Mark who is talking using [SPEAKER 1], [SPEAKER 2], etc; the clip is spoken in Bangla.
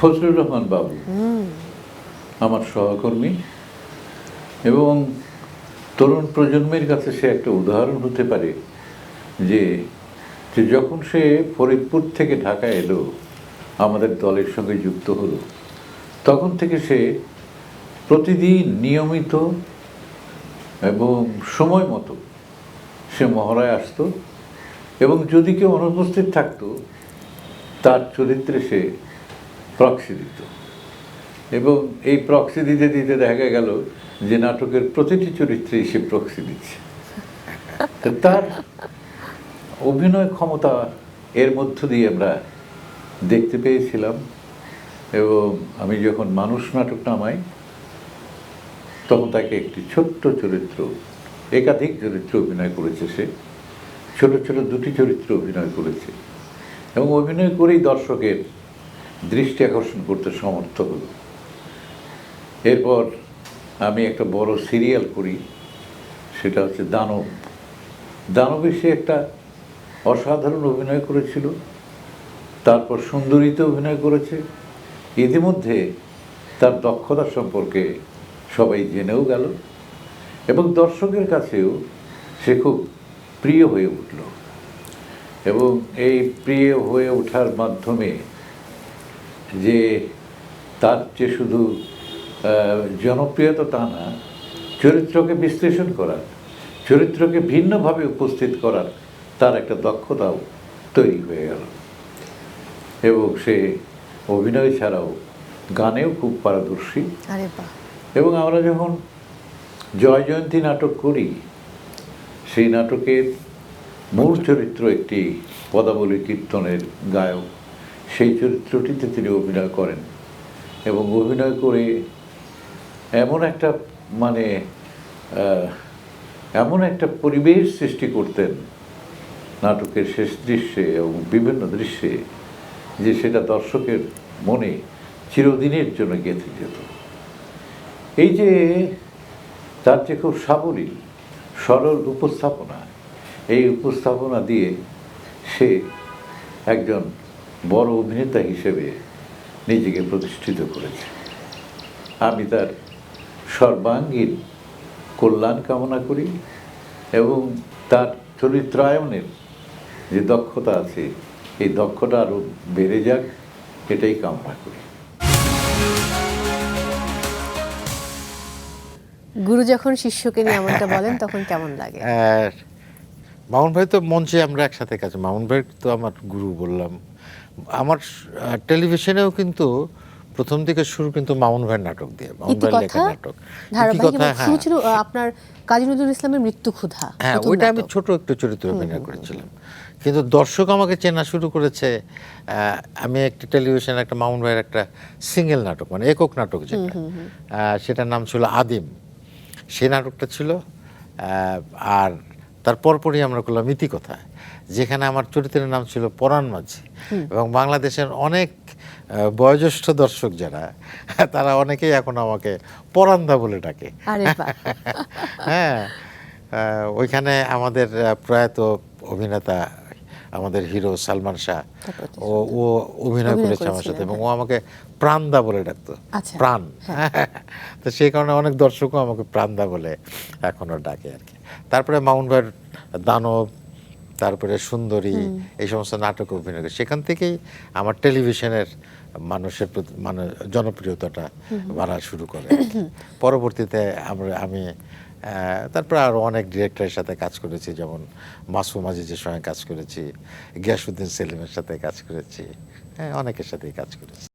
[SPEAKER 1] ফজলুর রহমান বাবু আমার সহকর্মী এবং তরুণ প্রজন্মের কাছে সে একটা উদাহরণ হতে পারে যে যখন সে ফরিদপুর থেকে ঢাকা এলো, আমাদের দলের সঙ্গে যুক্ত হলো, তখন থেকে সে প্রতিদিন নিয়মিত এবং সময় মতো সে মহড়ায় আসতো এবং যদি কেউ অনুপস্থিত থাকতো তার চরিত্রে সে প্রক্সি দিত এবং এই প্রক্সি দিতে দিতে দেখা গেল যে নাটকের প্রতিটি চরিত্রেই সে প্রক্সি দিচ্ছে। তো তার অভিনয় ক্ষমতা এর মধ্য দিয়ে আমরা দেখতে পেয়েছিলাম এবং আমি যখন মানুষ নাটক নামাই তখন তাকে একটি ছোট্ট চরিত্র, একাধিক চরিত্র অভিনয় করেছে, সে ছোট ছোট দুটি চরিত্র অভিনয় করেছে এবং অভিনয় করেই দর্শকের দৃষ্টি আকর্ষণ করতে সমর্থ হলো। এরপর আমি একটা বড় সিরিয়াল করি, সেটা হচ্ছে দানব। দানবে সে একটা অসাধারণ অভিনয় করেছিল, তারপর সুন্দরীতে অভিনয় করেছে। ইতিমধ্যে তার দক্ষতা সম্পর্কে সবাই জেনেও গেল এবং দর্শকের কাছেও সে খুব প্রিয় হয়ে উঠল এবং এই প্রিয় হয়ে ওঠার মাধ্যমে যে তার যে শুধু জনপ্রিয়তা তা না, চরিত্রকে বিশ্লেষণ করার, চরিত্রকে ভিন্নভাবে উপস্থিত করার তার একটা দক্ষতাও তৈরি হয়ে গেল এবং সে অভিনয় ছাড়াও গানেও খুব পারদর্শী। এবং আমরা যখন জয় জয়ন্তী নাটক করি, সেই নাটকের মূল চরিত্র একটি পদাবলী কীর্তনের গায়ক, সেই চরিত্রটিতে তিনি অভিনয় করেন এবং অভিনয় করে এমন একটা পরিবেশ সৃষ্টি করতেন নাটকের শেষ দৃশ্যে এবং বিভিন্ন দৃশ্যে যে সেটা দর্শকের মনে চিরদিনের জন্য গেঁথে যেত। এই যে তার যে খুব সাবলীল সরল উপস্থাপনা, এই উপস্থাপনা দিয়ে সে একজন বড় অভিনেতা হিসেবে নিজেকে প্রতিষ্ঠিত করেছে। আমি তার সর্বাঙ্গীন কল্যাণ কামনা করি এবং তার চরিত্রায়নের যে দক্ষতা আছে, এই দক্ষতা আরও বেড়ে যাক, এটাই কামনা করি।
[SPEAKER 2] গুরু যখন শিষ্যকে নিয়ে এমনটা বলেন তখন কেমন লাগে?
[SPEAKER 3] মামুন ভাই তো মঞ্চে আমরা একসাথে কাজ, মামুন ভাই তো আমার গুরু বললাম। আমার টেলিভিশনেও কিন্তু প্রথম দিকে শুরু কিন্তু মামুন ভাইয়ের নাটক দিয়ে, মামুন ভাইয়ের লেখা নাটক।
[SPEAKER 2] শুরু ছিল আপনার কাজী নজরুল ইসলামের মৃত্যু ক্ষুধা।
[SPEAKER 3] হ্যাঁ, ওইটা আমি ছোট একটু চরিত্র অভিনয় করেছিলাম, কিন্তু দর্শক আমাকে চেনা শুরু করেছে। আমি একটা টেলিভিশনে একটা মামুন ভাইয়ের একটা সিঙ্গেল নাটক, মানে একক নাটক যেটা, সেটার নাম ছিল আদিম। সেই নাটকটা ছিল। আর তার পরপরই আমরা করলাম ইতিকথা, যেখানে আমার চরিত্রের নাম ছিল পরাণ মাঝি এবং বাংলাদেশের অনেক বয়োজ্যেষ্ঠ দর্শক যারা, তারা অনেকেই এখন আমাকে পরান্দা বলে ডাকে। হ্যাঁ, ওইখানে আমাদের প্রয়াত অভিনেতা, আমাদের হিরো সালমান শাহ, ও অভিনয় করেছে আমার সাথে এবং ও আমাকে প্রাণদা বলে ডাকতো, প্রাণ। তো সেই কারণে অনেক দর্শকও আমাকে প্রাণদা বলে এখনো ডাকে আর কি। তারপরে মামুন ভাইয়ের দানব, তারপরে সুন্দরী, এই সমস্ত নাটক অভিনয় করে সেখান থেকেই আমার টেলিভিশনের মানুষের প্রতি মানে জনপ্রিয়তাটা বাড়া শুরু করে। পরবর্তীতে আমি তারপরে আরও অনেক ডিরেক্টরের সাথে কাজ করেছি, যেমন মাসুম আজিজের সঙ্গে কাজ করেছি, গিয়াসউদ্দিন সেলিমের সাথে কাজ করেছি, হ্যাঁ, অনেকের সাথেই কাজ করেছি।